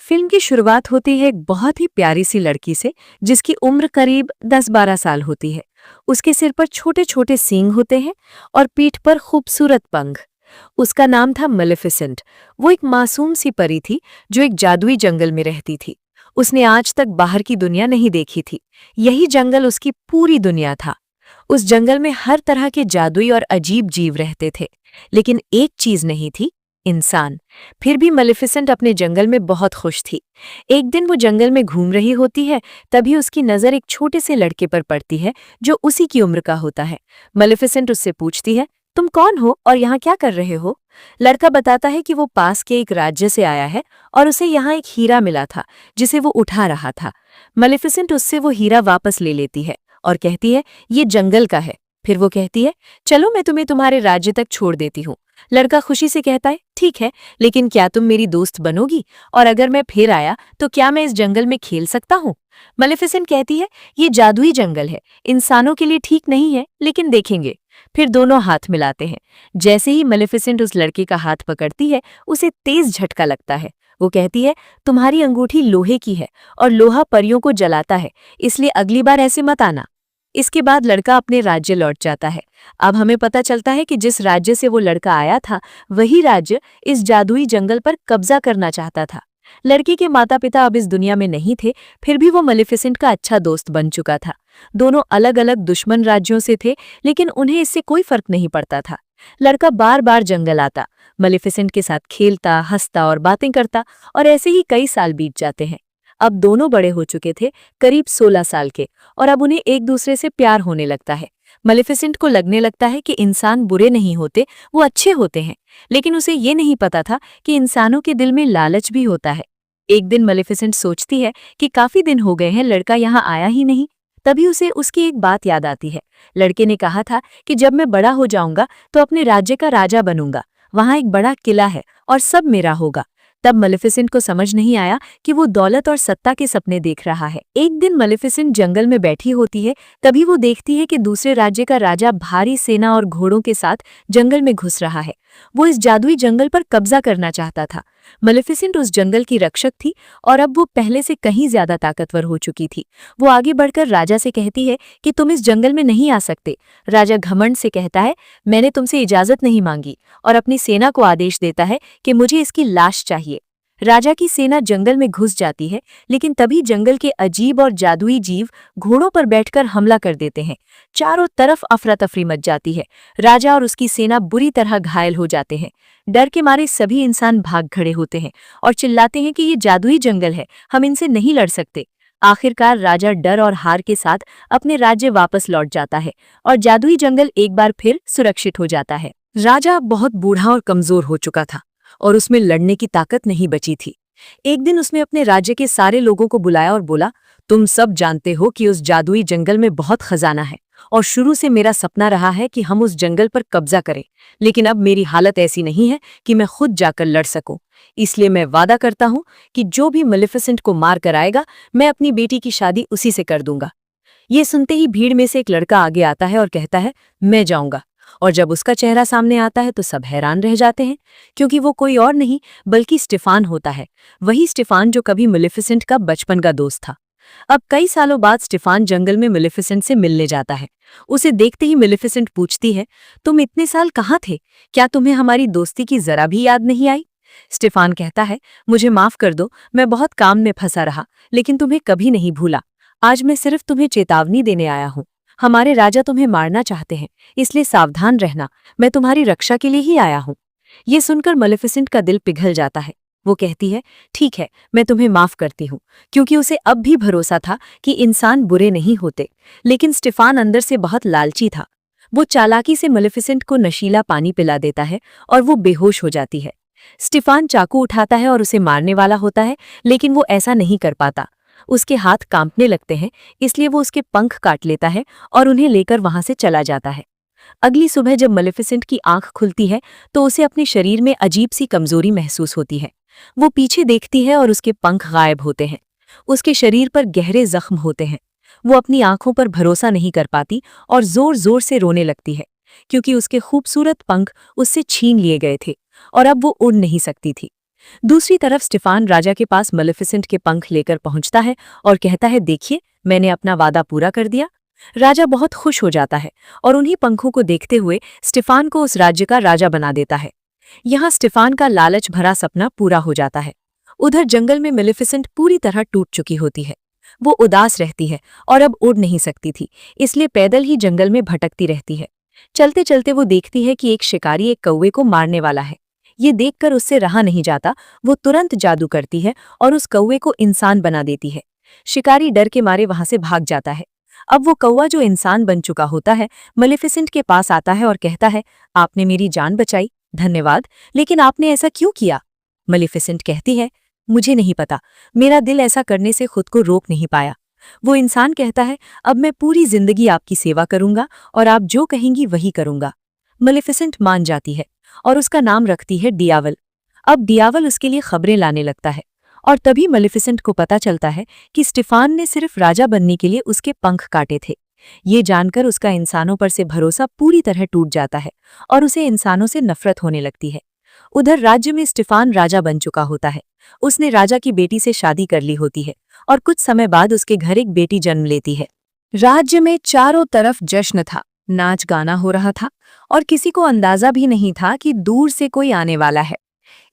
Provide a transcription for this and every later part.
Film की शुरुआत होती है एक बहुत ही प्यारी सी लड़की से जिसकी उम्र करीब 10-12 साल होती है। उसके सिर पर छोटे छोटे सींग होते हैं और पीठ पर खूबसूरत पंख। उसका नाम था मेलेफिसेंट। वो एक मासूम सी परी थी जो एक जादुई जंगल में रहती थी। उसने आज तक बाहर की दुनिया नहीं देखी थी। यही जंगल उसकी पूरी दुनिया था। उस जंगल में हर तरह के जादुई और अजीब जीव रहते थे, लेकिन एक चीज नहीं थी, इंसान। फिर भी मेलेफिसेंट अपने जंगल में बहुत खुश थी। एक दिन वो जंगल में घूम रही होती है, तभी उसकी नजर एक छोटे से लड़के पर पड़ती है जो उसी की उम्र का होता है। मेलेफिसेंट उससे पूछती है, तुम कौन हो और यहाँ क्या कर रहे हो? लड़का बताता है कि वो पास के एक राज्य से आया है और उसे यहाँ एक हीरा मिला था जिसे वो उठा रहा था। मेलेफिसेंट उससे वो हीरा वापस ले लेती है और कहती है, ये जंगल का है। फिर वो कहती है, चलो मैं तुम्हें तुम्हारे राज्य तक छोड़ देती हूँ। लड़का खुशी से कहता है, ठीक है, लेकिन क्या तुम मेरी दोस्त बनोगी? और अगर मैं फिर आया तो क्या मैं इस जंगल में खेल सकता हूँ? मेलेफिसेंट कहती है, ये जादुई जंगल है, इंसानों के लिए ठीक नहीं है, लेकिन देखेंगे। फिर दोनों हाथ मिलाते हैं। जैसे ही मेलेफिसेंट उस लड़के का हाथ पकड़ती है, उसे तेज झटका लगता है। वो कहती है, तुम्हारी अंगूठी लोहे की है और लोहा परियों को जलाता है, इसलिए अगली बार ऐसे मत आना। इसके बाद लड़का अपने राज्य लौट जाता है। अब हमें पता चलता है कि जिस राज्य से वो लड़का आया था, वही राज्य इस जादुई जंगल पर कब्जा करना चाहता था। लड़के के माता पिता अब इस दुनिया में नहीं थे, फिर भी वो मेलेफिसेंट का अच्छा दोस्त बन चुका था। दोनों अलग अलग दुश्मन राज्यों से थे, लेकिन उन्हें इससे कोई फर्क नहीं पड़ता था। लड़का बार बार जंगल आता, मेलेफिसेंट के साथ खेलता, हंसता और बातें करता, और ऐसे ही कई साल बीत जाते हैं। अब दोनों बड़े हो चुके थे, करीब 16 साल के, और अब उन्हें एक दूसरे से प्यार होने लगता है। मेलेफिसेंट को लगने लगता है कि इंसान बुरे नहीं होते, वो अच्छे होते हैं। लेकिन उसे ये नहीं पता था कि इंसानों के दिल में लालच भी होता है। एक दिन मेलेफिसेंट सोचती है कि काफी दिन हो गए हैं, लड़का यहाँ आया ही नहीं। तभी उसे उसकी एक बात याद आती है। लड़के ने कहा था कि जब मैं बड़ा हो जाऊंगा तो अपने राज्य का राजा बनूंगा। वहां एक बड़ा किला है और सब मेरा होगा। तब मेलेफिसेंट को समझ नहीं आया कि वो दौलत और सत्ता के सपने देख रहा है। एक दिन मेलेफिसेंट जंगल में बैठी होती है, तभी वो देखती है कि दूसरे राज्य का राजा भारी सेना और घोड़ों के साथ जंगल में घुस रहा है। वो इस जादुई जंगल पर कब्जा करना चाहता था। मेलेफिसेंट उस जंगल की रक्षक थी और अब वो पहले से कहीं ज्यादा ताकतवर हो चुकी थी। वो आगे बढ़कर राजा से कहती है कि तुम इस जंगल में नहीं आ सकते। राजा घमंड से कहता है, मैंने तुमसे इजाजत नहीं मांगी, और अपनी सेना को आदेश देता है कि मुझे इसकी लाश चाहिए। राजा की सेना जंगल में घुस जाती है, लेकिन तभी जंगल के अजीब और जादुई जीव घोड़ों पर बैठकर हमला कर देते हैं। चारों तरफ अफरा तफरी मच जाती है। राजा और उसकी सेना बुरी तरह घायल हो जाते हैं। डर के मारे सभी इंसान भाग खड़े होते हैं और चिल्लाते हैं कि ये जादुई जंगल है, हम इनसे नहीं लड़ सकते। आखिरकार राजा डर और हार के साथ अपने राज्य वापस लौट जाता है और जादुई जंगल एक बार फिर सुरक्षित हो जाता है। राजा बहुत बूढ़ा और कमजोर हो चुका था और उसमें लड़ने की ताकत नहीं बची थी। एक दिन उसने अपने राज्य के सारे लोगों को बुलाया और बोला, तुम सब जानते हो कि उस जादुई जंगल में बहुत खजाना है और शुरू से मेरा सपना रहा है कि हम उस जंगल पर कब्जा करें, लेकिन अब मेरी हालत ऐसी नहीं है कि मैं खुद जाकर लड़ सकूं। इसलिए मैं वादा करता हूं कि जो भी मेलेफिसेंट को मार कर आएगा, मैं अपनी बेटी की शादी उसी से कर दूंगा। ये सुनते ही भीड़ में से एक लड़का आगे आता है और कहता है, मैं जाऊंगा। और जब उसका चेहरा सामने आता है तो सब हैरान रह जाते हैं, क्योंकि वो कोई और नहीं बल्कि स्टेफान होता है। वही स्टेफान जो कभी मेलेफिसेंट का बचपन का दोस्त था। अब कई सालों बाद स्टेफान जंगल में मेलेफिसेंट से मिलने जाता है। उसे देखते ही मेलेफिसेंट पूछती है, तुम इतने साल कहाँ थे? क्या तुम्हें हमारी दोस्ती की जरा भी याद नहीं आई? स्टेफान कहता है, मुझे माफ कर दो, मैं बहुत काम में फंसा रहा, लेकिन तुम्हें कभी नहीं भूला। आज मैं सिर्फ तुम्हें चेतावनी देने आया हूँ। हमारे राजा तुम्हें मारना चाहते हैं, इसलिए सावधान रहना। मैं तुम्हारी रक्षा के लिए ही आया हूँ। ये सुनकर मेलेफिसेंट का दिल पिघल जाता है। वो कहती है, ठीक है, मैं तुम्हें माफ करती हूँ, क्योंकि उसे अब भी भरोसा था कि इंसान बुरे नहीं होते। लेकिन स्टेफान अंदर से बहुत लालची था। वो चालाकी से मेलेफिसेंट को नशीला पानी पिला देता है और वो बेहोश हो जाती है। स्टेफान चाकू उठाता है और उसे मारने वाला होता है, लेकिन वो ऐसा नहीं कर पाता। उसके हाथ कांपने लगते हैं, इसलिए वो उसके पंख काट लेता है और उन्हें लेकर वहां से चला जाता है। अगली सुबह जब मेलेफिसेंट की आंख खुलती है तो उसे अपने शरीर में अजीब सी कमजोरी महसूस होती है। वो पीछे देखती है और उसके पंख गायब होते हैं। उसके शरीर पर गहरे जख्म होते हैं। वो अपनी आंखों पर भरोसा नहीं कर पाती और जोर जोर से रोने लगती है, क्योंकि उसके खूबसूरत पंख उससे छीन लिए गए थे और अब वो उड़ नहीं सकती थी। दूसरी तरफ स्टेफान राजा के पास मेलेफिसेंट के पंख लेकर पहुंचता है और कहता है, देखिए मैंने अपना वादा पूरा कर दिया। राजा बहुत खुश हो जाता है और उन्हीं पंखों को देखते हुए स्टेफान को उस राज्य का राजा बना देता है। यहाँ स्टेफान का लालच भरा सपना पूरा हो जाता है। उधर जंगल में मेलेफिसेंट पूरी तरह टूट चुकी होती है। वो उदास रहती है और अब उड़ नहीं सकती थी, इसलिए पैदल ही जंगल में भटकती रहती है। चलते चलते वो देखती है कि एक शिकारी एक कौवे को मारने वाला है। ये देखकर उससे रहा नहीं जाता, वो तुरंत जादू करती है और उस कौवे को इंसान बना देती है। शिकारी डर के मारे वहां से भाग जाता है। अब वो कौवा जो इंसान बन चुका होता है मेलेफिसेंट के पास आता है और कहता है, आपने मेरी जान बचाई, धन्यवाद, लेकिन आपने ऐसा क्यों किया? मेलेफिसेंट कहती है, मुझे नहीं पता, मेरा दिल ऐसा करने से खुद को रोक नहीं पाया। वो इंसान कहता है, अब मैं पूरी जिंदगी आपकी सेवा करूंगा और आप जो कहेंगी वही करूंगा। मेलेफिसेंट मान जाती है और उसका नाम रखती है डियावल। अब डियावल उसके लिए खबरें लाने लगता है और तभी मेलेफिसेंट को पता चलता है कि स्टेफान ने सिर्फ राजा बनने के लिए उसके पंख काटे थे। ये जानकर उसका इंसानों पर से भरोसा पूरी तरह टूट जाता है और उसे इंसानों से नफरत होने लगती है। उधर राज्य में स्टेफान राजा बन चुका होता है। उसने राजा की बेटी से शादी कर ली होती है और कुछ समय बाद उसके घर एक बेटी जन्म लेती है। राज्य में चारों तरफ जश्न था, नाच गाना हो रहा था और किसी को अंदाजा भी नहीं था कि दूर से कोई आने वाला है।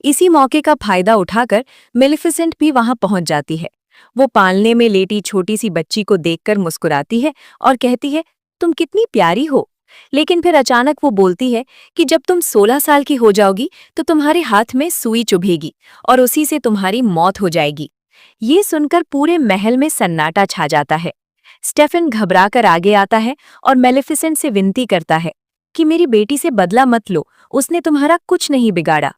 इसी मौके का फायदा उठाकर मेलेफिसेंट भी वहां पहुंच जाती है। वो पालने में लेटी छोटी सी बच्ची को देखकर मुस्कुराती है और कहती है, तुम कितनी प्यारी हो। लेकिन फिर अचानक वो बोलती है कि जब तुम 16 साल की हो जाओगी तो तुम्हारे हाथ में सुई चुभेगी और उसी से तुम्हारी मौत हो जाएगी। ये सुनकर पूरे महल में सन्नाटा छा जाता है। स्टेफन घबराकर आगे आता है और मेलेफिसेंट से विनती करता है कि मेरी बेटी से बदला मत लो, उसने तुम्हारा कुछ नहीं बिगाड़ा।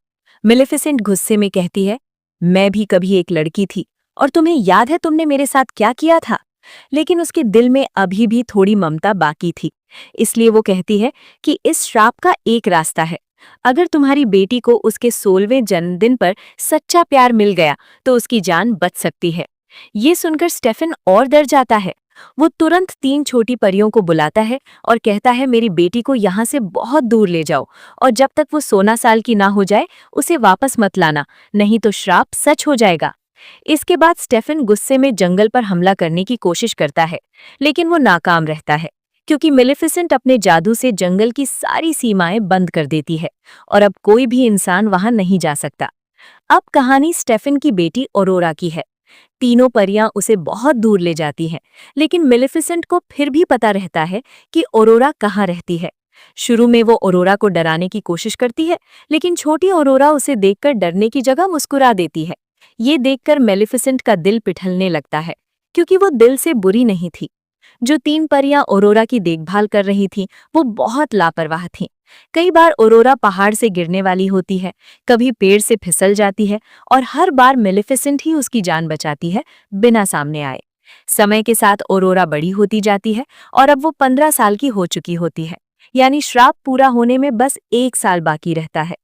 मेलेफिसेंट गुस्से में कहती है, मैं भी कभी एक लड़की थी और तुम्हें याद है तुमने मेरे साथ क्या किया था? लेकिन उसके दिल में अभी भी थोड़ी ममता बाकी थी, इसलिए वो कहती है कि इस श्राप का एक रास्ता है। अगर तुम्हारी बेटी को उसके 16वें जन्मदिन पर सच्चा प्यार मिल गया तो उसकी जान बच सकती है। ये सुनकर स्टेफन और डर जाता है। वो तुरंत 3 छोटी परियों को बुलाता है और कहता है, मेरी बेटी को यहाँ से बहुत दूर ले जाओ और जब तक वो 16 साल की ना हो जाए उसे वापस मत लाना, नहीं तो श्राप सच हो जाएगा। इसके बाद स्टेफन गुस्से में जंगल पर हमला करने की कोशिश करता है, लेकिन वो नाकाम रहता है क्योंकि मेलेफिसेंट अपने जादू से जंगल की सारी सीमाएं बंद कर देती है और अब कोई भी इंसान वहां नहीं जा सकता। अब कहानी स्टेफन की बेटी ऑरोरा की है। तीनों परियां उसे बहुत दूर ले जाती हैं, लेकिन मेलेफिसेंट को फिर भी पता रहता है कि ऑरोरा कहाँ रहती है। शुरू में वो ऑरोरा को डराने की कोशिश करती है, लेकिन छोटी ऑरोरा उसे देखकर डरने की जगह मुस्कुरा देती है। ये देखकर मेलेफिसेंट का दिल पिघलने लगता है, क्योंकि वो दिल से बुरी नहीं थी। जो 3 परियां ऑरोरा की देखभाल कर रही थीं, वो बहुत लापरवाह थीं। कई बार ऑरोरा पहाड़ से गिरने वाली होती है, कभी पेड़ से फिसल जाती है और हर बार मेलेफिसेंट ही उसकी जान बचाती है, बिना सामने आए। समय के साथ ऑरोरा बड़ी होती जाती है और अब वो 15 साल की हो चुकी होती है, यानी श्राप पूरा होने में बस 1 साल बाकी रहता है।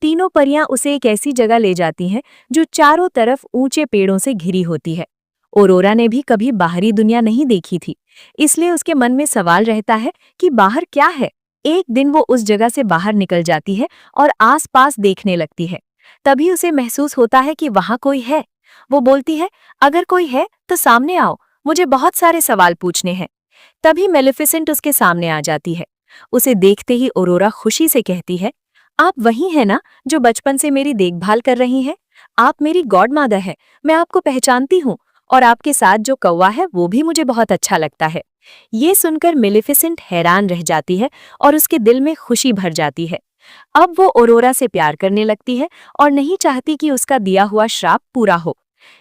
तीनों परियां उसे एक ऐसी जगह ले जाती हैं जो चारों तरफ ऊंचे पेड़ों से घिरी होती है। ऑरोरा ने भी कभी बाहरी दुनिया नहीं देखी थी, इसलिए उसके मन में सवाल रहता है कि बाहर क्या है। एक दिन वो उस जगह से बाहर निकल जाती है और आसपास देखने लगती है। तभी उसे महसूस होता है कि वहां कोई है। वो बोलती है, अगर कोई है तो सामने आओ, मुझे बहुत सारे सवाल पूछने हैं। तभी मेलेफिसेंट उसके सामने आ जाती है। उसे देखते ही ऑरोरा खुशी से कहती है, आप वही हैं ना जो बचपन से मेरी देखभाल कर रही हैं? आप मेरी गॉड मदर है, मैं आपको पहचानती हूँ और आपके साथ जो कौवा है वो भी मुझे बहुत अच्छा लगता है। ये सुनकर मेलेफिसेंट हैरान रह जाती है और उसके दिल में खुशी भर जाती है। अब वो ऑरोरा से प्यार करने लगती है और नहीं चाहती कि उसका दिया हुआ श्राप पूरा हो।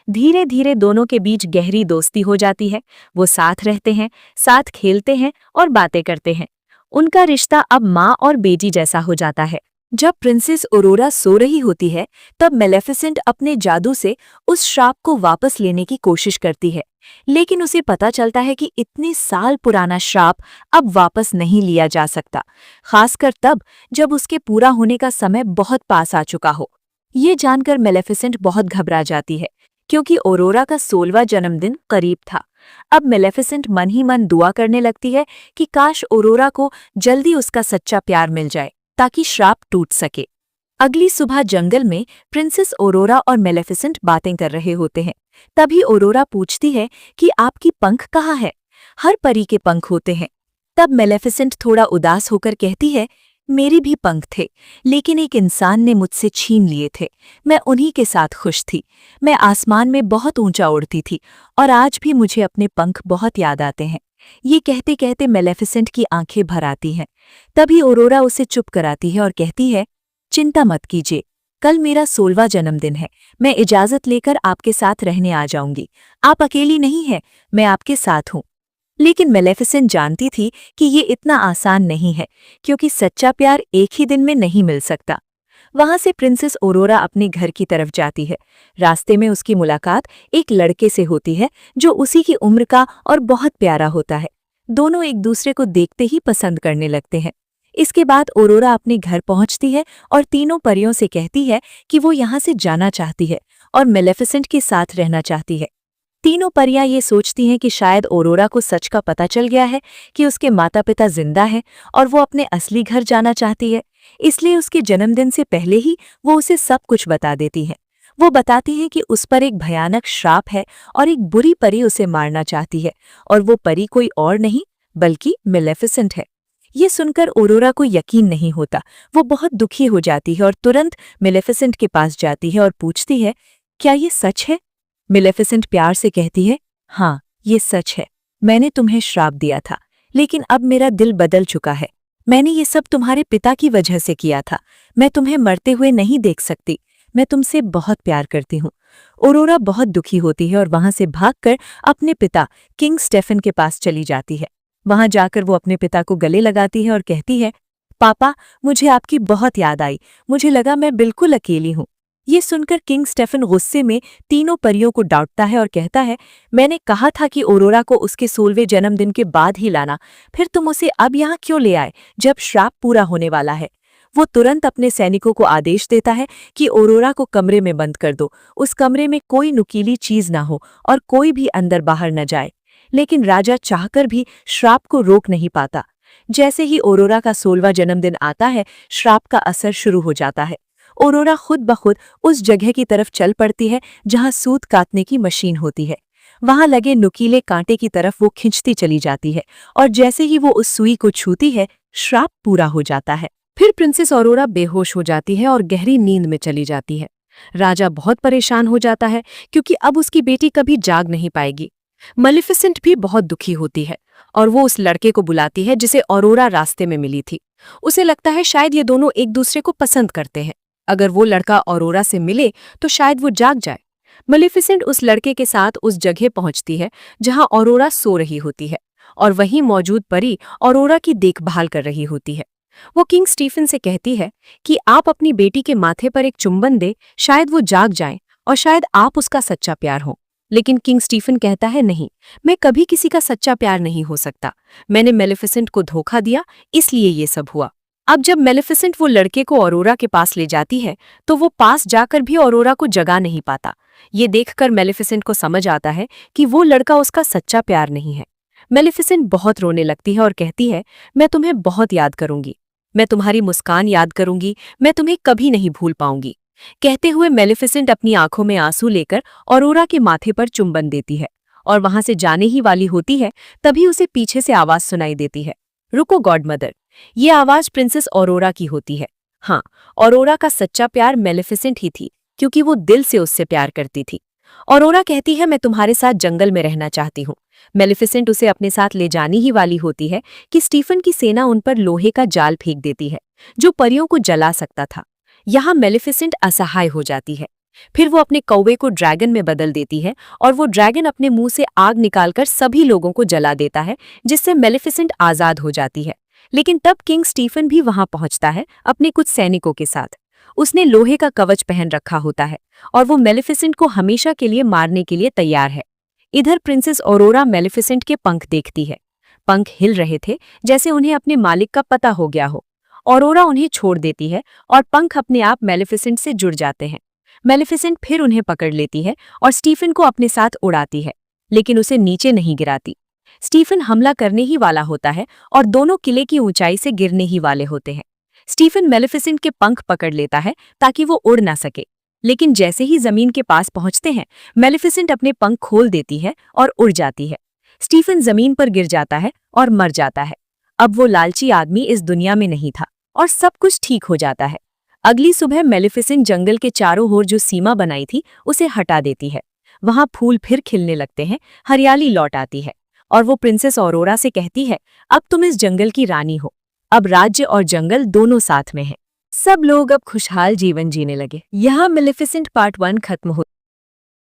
धीरे धीरे दोनों के बीच गहरी दोस्ती हो जाती है। वो साथ रहते हैं, साथ खेलते हैं और बातें करते हैं। उनका रिश्ता अब माँ और बेटी जैसा हो जाता है। जब प्रिंसेस ऑरोरा सो रही होती है, तब मेलेफिसेंट अपने जादू से उस श्राप को वापस लेने की कोशिश करती है, लेकिन उसे पता चलता है कि इतने साल पुराना श्राप अब वापस नहीं लिया जा सकता, खासकर तब जब उसके पूरा होने का समय बहुत पास आ चुका हो। ये जानकर मेलेफिसेंट बहुत घबरा जाती है, क्योंकि ऑरोरा का 16वां जन्मदिन करीब था। अब मेलेफिसेंट मन ही मन दुआ करने लगती है कि काश ऑरोरा को जल्दी उसका सच्चा प्यार मिल जाए ताकि श्राप टूट सके। अगली सुबह जंगल में प्रिंसेस औरोरा और मेलेफिसेंट बातें कर रहे होते हैं। तभी औरोरा पूछती है कि आपकी पंख कहाँ है? हर परी के पंख होते हैं। तब मेलेफिसेंट थोड़ा उदास होकर कहती है, मेरी भी पंख थे, लेकिन एक इंसान ने मुझसे छीन लिए थे। मैं उन्हीं के साथ खुश थी। मैं आसमान में बहुत ऊंचा उड़ती थी और आज भी मुझे अपने पंख बहुत याद आते हैं। ये कहते कहते मेलेफिसेंट की आंखें भर आती हैं। तभी औरोरा उसे चुप कराती है और कहती है, चिंता मत कीजिए, कल मेरा 16वां जन्मदिन है। मैं इजाजत लेकर आपके साथ रहने आ जाऊंगी। आप अकेली नहीं हैं, मैं आपके साथ हूँ। लेकिन मेलेफिसेंट जानती थी कि ये इतना आसान नहीं है, क्योंकि सच्चा प्यार एक ही दिन में नहीं मिल सकता। वहां से प्रिंसेस औरोरा अपने घर की तरफ जाती है। रास्ते में उसकी मुलाकात एक लड़के से होती है जो उसी की उम्र का और बहुत प्यारा होता है। दोनों एक दूसरे को देखते ही पसंद करने लगते हैं। इसके बाद औरोरा अपने घर पहुंचती है और तीनों परियों से कहती है कि वो यहाँ से जाना चाहती है और मेलेफिसेंट के साथ रहना चाहती है। तीनों परियां ये सोचती हैं कि शायद औरोरा को सच का पता चल गया है कि उसके माता पिता जिंदा हैं और वो अपने असली घर जाना चाहती है। इसलिए उसके जन्मदिन से पहले ही वो उसे सब कुछ बता देती हैं। वो बताती हैं कि उस पर एक भयानक श्राप है और एक बुरी परी उसे मारना चाहती है, और वो परी कोई और नहीं बल्कि मेलेफिसेंट है। ये सुनकर औरोरा को यकीन नहीं होता। वो बहुत दुखी हो जाती है और तुरंत मेलेफिसेंट के पास जाती है और पूछती है, क्या ये सच है? मेलेफिसेंट प्यार से कहती है, हाँ, ये सच है। मैंने तुम्हें श्राप दिया था, लेकिन अब मेरा दिल बदल चुका है। मैंने ये सब तुम्हारे पिता की वजह से किया था। मैं तुम्हें मरते हुए नहीं देख सकती। मैं तुमसे बहुत प्यार करती हूँ। औरोरा बहुत दुखी होती है और वहां से भागकर अपने पिता किंग स्टेफन के पास चली जाती है। वहां जाकर वो अपने पिता को गले लगाती है और कहती है, पापा, मुझे आपकी बहुत याद आई। मुझे लगा मैं बिल्कुल अकेली हूँ। ये सुनकर किंग स्टेफन गुस्से में तीनों परियों को डांटता है और कहता है, मैंने कहा था कि औरोरा को उसके 16वें जन्मदिन के बाद ही लाना, फिर तुम उसे अब यहाँ क्यों ले आए जब श्राप पूरा होने वाला है? वो तुरंत अपने सैनिकों को आदेश देता है कि औरोरा को कमरे में बंद कर दो। उस कमरे में कोई नुकीली चीज ना हो और कोई भी अंदर बाहर न जाए। लेकिन राजा चाहकर भी श्राप को रोक नहीं पाता। जैसे ही औरोरा का 16वां जन्मदिन आता है, श्राप का असर शुरू हो जाता है। औरोरा खुद ब खुद उस जगह की तरफ चल पड़ती है जहां सूत काटने की मशीन होती है। वहां लगे नुकीले कांटे की तरफ वो खिंचती चली जाती है और जैसे ही वो उस सुई को छूती है, श्राप पूरा हो जाता है। फिर प्रिंसेस औरोरा बेहोश हो जाती है और गहरी नींद में चली जाती है। राजा बहुत परेशान हो जाता है क्योंकि अब उसकी बेटी कभी जाग नहीं पाएगी। मेलेफिसेंट भी बहुत दुखी होती है और वो उस लड़के को बुलाती है जिसे औरोरा रास्ते में मिली थी। उसे लगता है शायद ये दोनों एक दूसरे को पसंद करते हैं। अगर वो लड़का औरोरा से मिले तो शायद वो जाग जाए। मेलेफिसेंट उस लड़के के साथ उस जगह पहुंचती है जहां औरोरा सो रही होती है और वहीं मौजूद परी औरोरा की देखभाल कर रही होती है। वो किंग स्टीफन से कहती है कि आप अपनी बेटी के माथे पर एक चुंबन दे, शायद वो जाग जाए और शायद आप उसका सच्चा प्यार हो। लेकिन किंग स्टीफन कहता है, नहीं, मैं कभी किसी का सच्चा प्यार नहीं हो सकता। मैंने मेलेफिसेंट को धोखा दिया, इसलिए ये सब हुआ। अब जब मेलेफिसेंट वो लड़के को औरोरा के पास ले जाती है तो वो पास जाकर भी औरोरा को जगा नहीं पाता। ये देखकर मेलेफिसेंट को समझ आता है कि वो लड़का उसका सच्चा प्यार नहीं है। मेलेफिसेंट बहुत रोने लगती है और कहती है, मैं तुम्हें बहुत याद करूंगी। मैं तुम्हारी मुस्कान याद करूंगी। मैं तुम्हें कभी नहीं भूल पाऊंगी। कहते हुए मेलेफिसेंट अपनी आंखों में आंसू लेकर औरोरा के माथे पर चुंबन देती है और वहां से जाने ही वाली होती है, तभी उसे पीछे से आवाज सुनाई देती है, रुको गॉडमदर। ये आवाज प्रिंसेस औरोरा की होती है। हाँ, औरोरा का सच्चा प्यार मेलेफिसेंट ही थी, क्योंकि वो दिल से उससे प्यार करती थी। औरोरा कहती है, मैं तुम्हारे साथ जंगल में रहना चाहती हूँ। मेलेफिसेंट उसे अपने साथ ले जानी ही वाली होती है कि स्टीफन की सेना उन पर लोहे का जाल फेंक देती है जो परियों को जला सकता था। यहाँ मेलेफिसेंट असहाय हो जाती है। फिर वो अपने कौवे को ड्रैगन में बदल देती है और वो ड्रैगन अपने मुंह से आग निकालकर सभी लोगों को जला देता है, जिससे मेलेफिसेंट आजाद हो जाती है। लेकिन तब किंग स्टीफन भी वहां पहुंचता है अपने कुछ सैनिकों के साथ। उसने लोहे का कवच पहन रखा होता है और वो मेलेफिसेंट को हमेशा के लिए मारने के लिए तैयार है। इधर प्रिंसेस औरोरा मेलेफिसेंट के पंख देखती है। पंख हिल रहे थे जैसे उन्हें अपने मालिक का पता हो गया हो। औरोरा उन्हें छोड़ देती है और पंख अपने आप मेलेफिसेंट से जुड़ जाते हैं। मेलेफिसेंट फिर उन्हें पकड़ लेती है और स्टीफन को अपने साथ उड़ाती है, लेकिन उसे नीचे नहीं गिराती। स्टीफन हमला करने ही वाला होता है और दोनों किले की ऊंचाई से गिरने ही वाले होते हैं। स्टीफन मेलेफिसेंट के पंख पकड़ लेता है ताकि वो उड़ ना सके, लेकिन जैसे ही जमीन के पास पहुंचते हैं मेलेफिसेंट अपने पंख खोल देती है और उड़ जाती है। स्टीफन जमीन पर गिर जाता है और मर जाता है। अब वो लालची आदमी इस दुनिया में नहीं था और सब कुछ ठीक हो जाता है। अगली सुबह मेलेफिसेंट जंगल के चारों ओर जो सीमा बनाई थी उसे हटा देती है। वहां फूल फिर खिलने लगते हैं, हरियाली लौट आती है और वो प्रिंसेस ऑरोरा से कहती है, अब तुम इस जंगल की रानी हो। अब राज्य और जंगल दोनों साथ में हैं। सब लोग अब खुशहाल जीवन जीने लगे। यहाँ मेलेफिसेंट पार्ट 1 खत्म हो